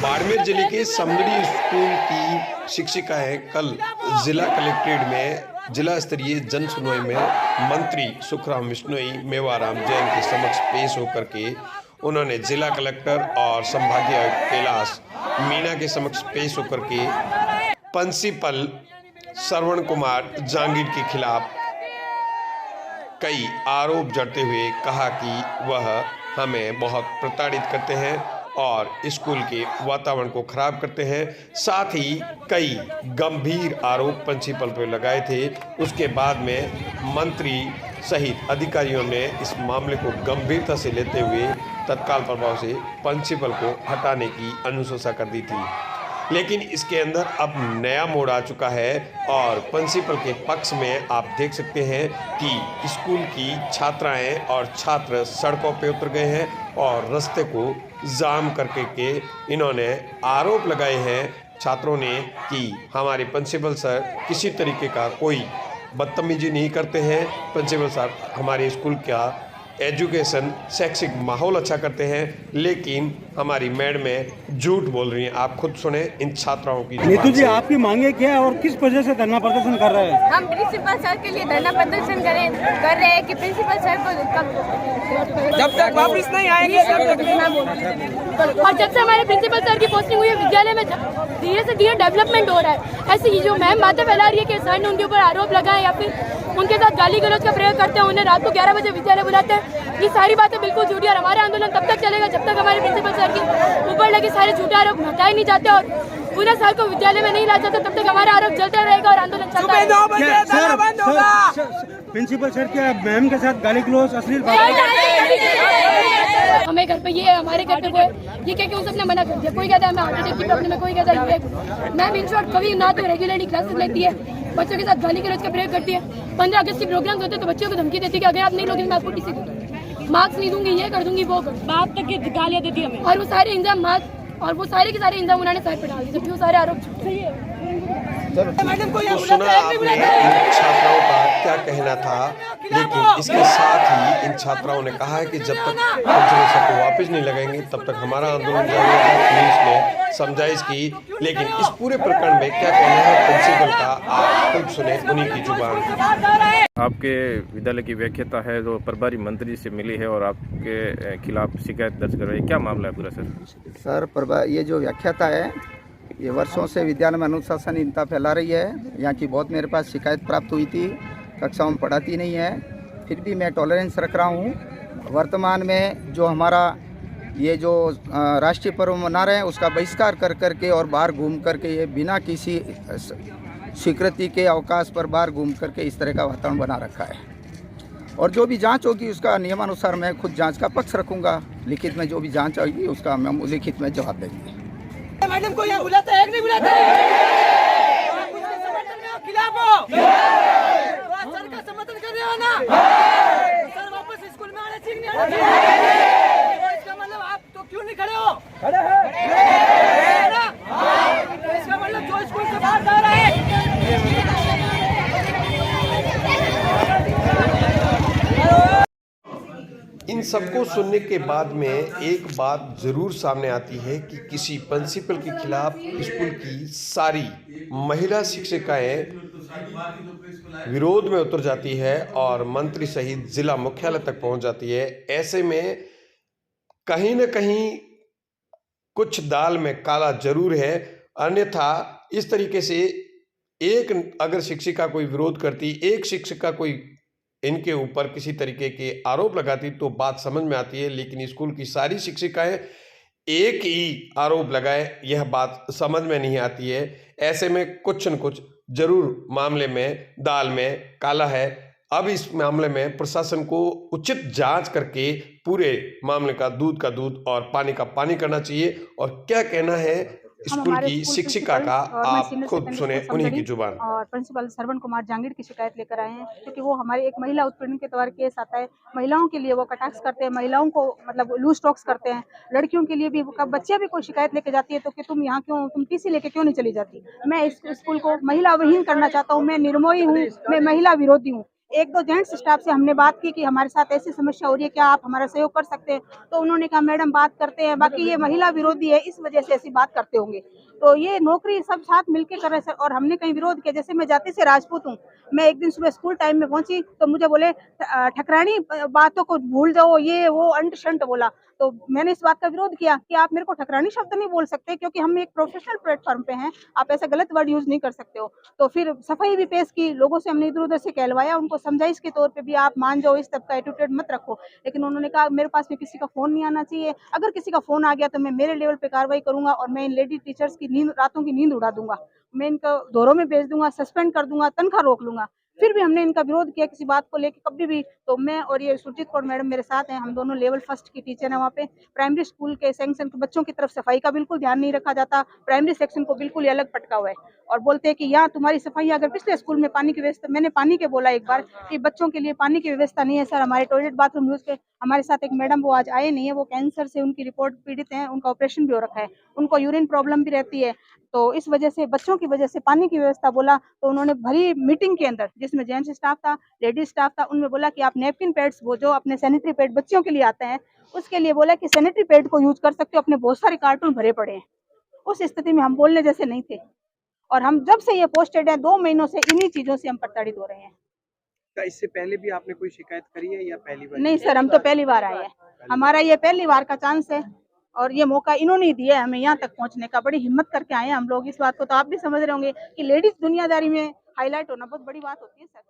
बाड़मेर जिले के समदड़ी स्कूल की शिक्षिकाएं कल जिला कलेक्ट्रेट में जिला स्तरीय जन सुनवाई में मंत्री सुखराम बिश्नोई मेवाराम जैन के समक्ष पेश होकर के उन्होंने जिला कलेक्टर और संभागीय आयुक्त कैलाश मीणा के समक्ष पेश होकर के प्रिंसिपल श्रवण कुमार जांगीर के खिलाफ कई आरोप जड़ते हुए कहा कि वह हमें बहुत प्रताड़ित करते हैं और स्कूल के वातावरण को खराब करते हैं। साथ ही कई गंभीर आरोप प्रिंसिपल पर लगाए थे। उसके बाद में मंत्री सहित अधिकारियों ने इस मामले को गंभीरता से लेते हुए तत्काल प्रभाव से प्रिंसिपल को हटाने की अनुशंसा कर दी थी। लेकिन इसके अंदर अब नया मोड़ आ चुका है और प्रिंसिपल के पक्ष में आप देख सकते हैं कि स्कूल की छात्राएं और छात्र सड़कों पे उतर गए हैं और रास्ते को जाम करके इन्होंने आरोप लगाए हैं छात्रों ने कि हमारे प्रिंसिपल सर किसी तरीके का कोई बदतमीजी नहीं करते हैं। प्रिंसिपल सर हमारे स्कूल का एजुकेशन शैक्षिक माहौल अच्छा करते हैं, लेकिन हमारी मैडमें झूठ बोल रही हैं। आप खुद सुने इन छात्राओं की। नीतू जी, आपकी मांगे क्या है और किस वजह से धरना प्रदर्शन कर रहे हैं? हम प्रिंसिपल सर के लिए धरना प्रदर्शन कर रहे हैं कि प्रिंसिपल सर को जब तक वापस नहीं आएंगे और जब से हमारे प्रिंसिपल सर की पोस्टिंग हुई है विद्यालय में धीरे से धीरे डेवलपमेंट हो रहा है। ऐसे ही जो मैम बातें फैला रही है कि सर ने उनके ऊपर आरोप लगाए या फिर उनके साथ गाली गलौज का प्रयोग करते हैं, उन्हें रात को 11 बजे विद्यालय बुलाते हैं, ये सारी बातें बिल्कुल झूठी है। और हमारा आंदोलन तब तक चलेगा जब तक हमारे प्रिंसिपल सर के ऊपर लगे सारे झूठे आरोप हटाए नहीं जाते और पूरा साल को विद्यालय में नहीं ला जाता, तब तक हमारा आरोप चलता रहेगा और आंदोलन चलता रहेगा। प्रिंसिपल सर क्या मैम के साथ गाली गलौज अश्लील हमें घर पे ये हमारे घर पे ये क्या उन सबने मना कर दिया। कोई कहता है मैं हार्ट अटैक की प्रॉब्लम है, कोई कहता है मैम इन शॉर्ट कभी ना तो रेगुलरली क्लासेस लेती है, बच्चों के साथ गाली गलौज का प्रयोग करती है। 15 अगस्त के प्रोग्राम्स होते हैं तो बच्चों को धमकी देती है कि अगर आप नहीं लोगे मैं आपको किसी को मार्क्स नहीं दूंगी, ये कर दूंगी, वो बात तक की गालियां देती है हमें। और वो सारे इंजाम और वो सारे के सारे इंजाम उन्होंने सर पे डाल दिए, जबकि वो सारे आरोप झूठे हैं। तो सुना आपने इन छात्राओं का क्या कहना था, लेकिन इसके साथ ही इन छात्राओं ने कहा है कि जब तक प्रिंसिपल सर को वापस नहीं लगाएंगे तब तक हमारा आंदोलन जारी रहेगा। पुलिस ने समझाइश की, लेकिन इस पूरे प्रकरण में क्या कहना है प्रिंसिपल का आप खुद सुने उन्हीं की जुबान। आपके विद्यालय की व्याख्याता है जो प्रभारी मंत्री से मिली है और आपके खिलाफ शिकायत दर्ज कर रही है, क्या मामला है पूरा सर? सर, ये जो व्याख्याता है ये वर्षों से विद्यालय में अनुशासनहीनता फैला रही है। यहाँ की बहुत मेरे पास शिकायत प्राप्त हुई थी, कक्षाओं में पढ़ाती नहीं है, फिर भी मैं टॉलरेंस रख रहा हूँ। वर्तमान में जो हमारा ये जो राष्ट्रीय पर्व मना रहे हैं उसका बहिष्कार कर करके और बाहर घूम करके ये बिना किसी स्वीकृति के अवकाश पर बाहर घूम करके इस तरह का वातावरण बना रखा है। और जो भी जांच होगी उसका नियमानुसार मैं खुद जांच का पक्ष रखूंगा। लिखित में जो भी जांच होगी उसका हम लिखित में जवाब देंगे। मैडम को यहाँ बुलाता है नहीं बुलाता है? खिलाफ हो सर का समर्थन कर रहे हो ना? सर वापस स्कूल में आने सीखने आने इसका मतलब आप तो क्यों नहीं खड़े हो? खड़े हैं ना? इसका मतलब जो स्कूल से बाहर जा रहा है इन सबको सुनने के बाद में एक बात जरूर सामने आती है कि किसी प्रिंसिपल के खिलाफ स्कूल की सारी महिला शिक्षिकाएं विरोध में उतर जाती है और मंत्री सहित जिला मुख्यालय तक पहुंच जाती है। ऐसे में कहीं न कहीं कुछ दाल में काला जरूर है। अन्यथा इस तरीके से एक अगर शिक्षिका कोई विरोध करती, एक शिक्षिका कोई इनके ऊपर किसी तरीके के आरोप लगाती तो बात समझ में आती है, लेकिन स्कूल की सारी शिक्षिकाएं एक ही आरोप लगाए यह बात समझ में नहीं आती है। ऐसे में कुछ न कुछ जरूर मामले में दाल में काला है। अब इस मामले में प्रशासन को उचित जांच करके पूरे मामले का दूध और पानी का पानी करना चाहिए। और क्या कहना है स्कूल की शिक्षिका का आप खुद सुने उन्हीं की जुबान। और प्रिंसिपल श्रवण कुमार जांगीर की शिकायत लेकर आए हैं, क्योंकि वो हमारी एक महिला उत्पीड़न के तौर केस आता है। महिलाओं के लिए वो कटाक्ष करते हैं, महिलाओं को मतलब लूज टॉक्स करते हैं। लड़कियों के लिए भी बच्चियां भी कोई शिकायत लेके जाती है तो कि तुम यहाँ क्यों, तुम टीसी लेके क्यों नहीं चली जाती। मैं इस स्कूल को महिला विहीन करना चाहता हूँ। मैं निर्मोही हूँ, मैं महिला विरोधी हूँ। एक दो जेंट्स स्टाफ से हमने बात की कि हमारे साथ ऐसी समस्या हो रही है, क्या आप हमारा सहयोग कर सकते हैं? तो उन्होंने कहा मैडम बात करते हैं, बाकी ये महिला विरोधी है, इस वजह से ऐसी बात करते होंगे। तो ये नौकरी सब साथ मिलके कर रहे हैं सर, और हमने कहीं विरोध किया। जैसे मैं जाति से राजपूत हूँ, मैं एक दिन सुबह स्कूल टाइम में पहुंची तो मुझे बोले ठकरानी बातों को भूल जाओ, ये वो अंट शंट बोला। तो मैंने इस बात का विरोध किया कि आप मेरे को ठकरानी शब्द नहीं बोल सकते, क्योंकि हम एक प्रोफेशनल प्लेटफॉर्म पे हैं, आप ऐसा गलत वर्ड यूज नहीं कर सकते हो। तो फिर सफाई भी पेश की, लोगों से हमने इधर उधर से कहलवाया, उनको समझाइश के तौर पे भी आप मान जाओ, इस तब का एटीट्यूड मत रखो। लेकिन उन्होंने कहा मेरे पास में किसी का फोन नहीं आना चाहिए, अगर किसी का फोन आ गया तो मैं मेरे लेवल पे कार्रवाई करूंगा और मैं इन लेडी टीचर्स की नींद, रातों की नींद उड़ा दूंगा, मैं इनको दौरों में भेज दूंगा, सस्पेंड कर दूंगा, तनख्वाह रोक लूंगा। फिर भी हमने इनका विरोध किया किसी बात को लेकर कभी भी। तो मैं और ये सुरजीत कौर मैडम मेरे साथ हैं, हम दोनों लेवल फर्स्ट की टीचर हैं वहाँ पे। प्राइमरी स्कूल के सेक्शन के बच्चों की तरफ सफाई का बिल्कुल ध्यान नहीं रखा जाता, प्राइमरी सेक्शन को बिल्कुल ही अलग पटका हुआ है और बोलते हैं कि यहाँ तुम्हारी सफाई, अगर पिछले स्कूल में पानी की व्यवस्था, मैंने पानी के बोला एक बार कि बच्चों के लिए पानी की व्यवस्था नहीं है सर, हमारे टॉयलेट बाथरूम यूज के। हमारे साथ एक मैडम वो आज आए नहीं है, वो कैंसर से उनकी रिपोर्ट पीड़ित हैं, उनका ऑपरेशन भी हो रखा है, उनको यूरिन प्रॉब्लम भी रहती है। तो इस वजह से बच्चों की वजह से पानी की व्यवस्था बोला, तो उन्होंने भरी मीटिंग के अंदर जिसमें जेंट्स स्टाफ था, लेडीज स्टाफ था, उनमें बोला कि आप नैपकिन पैड्स, वो जो अपने सैनिटरी पैड बच्चों के लिए आते हैं, उसके लिए बोला कि सैनिटरी पैड को यूज कर सकते हो, अपने बहुत सारे कार्टून भरे पड़े हैं। उस स्थिति में हम बोलने जैसे नहीं थे, और हम जब से ये पोस्टेड है 2 महीनों से इन्हीं चीजों से हम प्रताड़ित हो रहे हैं। क्या इससे पहले भी आपने कोई शिकायत करी है या पहली बार? नहीं सर, हम तो पहली बार आए हैं, हमारा ये पहली बार का चांस है और ये मौका इन्होंने ही दिया है हमें यहाँ तक पहुँचने का। बड़ी हिम्मत करके आए हैं हम लोग, इस बात को तो आप भी समझ रहे होंगे कि लेडीज दुनियादारी में हाईलाइट होना बहुत बड़ी बात होती है सर।